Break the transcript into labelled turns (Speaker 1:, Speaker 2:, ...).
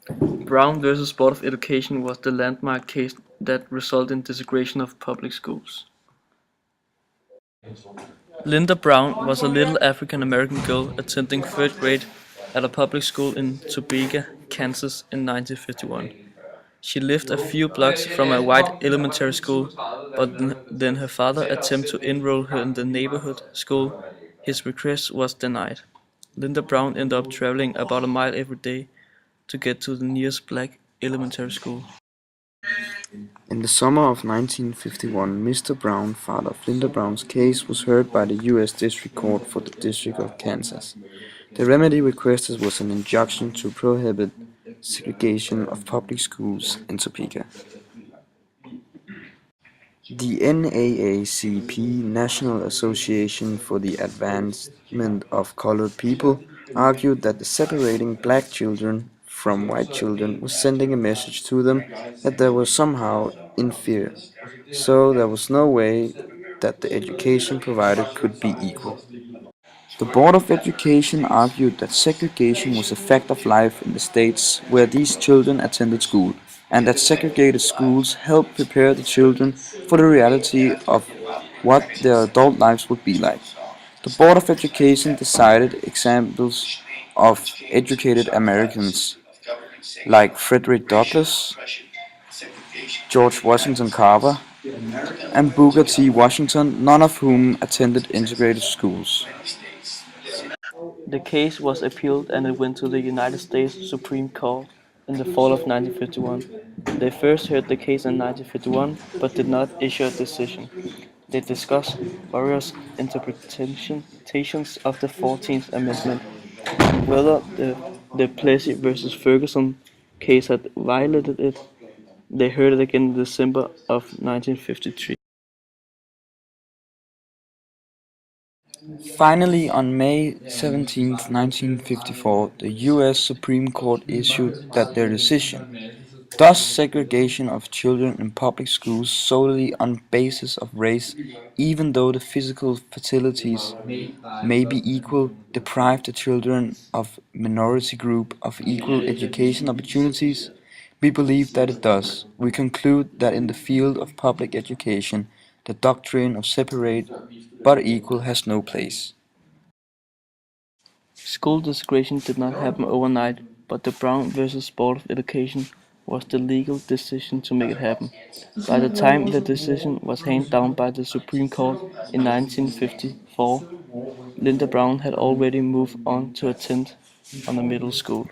Speaker 1: Brown versus Board of Education was the landmark case that resulted in desegregation of public schools. Linda Brown was a little African American girl attending third grade at a public school in Topeka, Kansas in 1951. She lived a few blocks from a white elementary school, but then her father attempted to enroll her in the neighborhood school. His request was denied. Linda Brown ended up traveling about a mile every day to get to the nearest black elementary school.
Speaker 2: In the summer of 1951, Mr. Brown, father of Linda Brown's case, was heard by the U.S. District Court for the District of Kansas. The remedy requested was an injunction to prohibit segregation of public schools in Topeka. The NAACP, National Association for the Advancement of Colored People, argued that the separating black children from white children was sending a message to them that they were somehow inferior, so there was no way that the education provided could be equal. The Board of Education argued that segregation was a fact of life in the states where these children attended school, and that segregated schools helped prepare the children for the reality of what their adult lives would be like. The Board of Education decided examples of educated Americans like Frederick Douglass, George Washington Carver, and Booker T. Washington, none of whom attended integrated schools.
Speaker 1: The case was appealed and it went to the United States Supreme Court in the fall of 1951. They first heard the case in 1951 but did not issue a decision. They discussed various interpretations of the 14th Amendment and whether the Plessy versus Ferguson case had violated it. They heard it again in December of 1953.
Speaker 2: Finally, on May 17, 1954, the U.S. Supreme Court issued that their decision, thus segregation of children in public schools solely on basis of race, even though the physical facilities may be equal, deprive the children of minority group of equal education opportunities. We believe that it does. We conclude that in the field of public education, the doctrine of separate but equal has no place.
Speaker 1: School desegregation did not happen overnight, but the Brown versus Board of Education was the legal decision to make it happen. By the time the decision was handed down by the Supreme Court in 1954, Linda Brown had already moved on to attend on a middle school.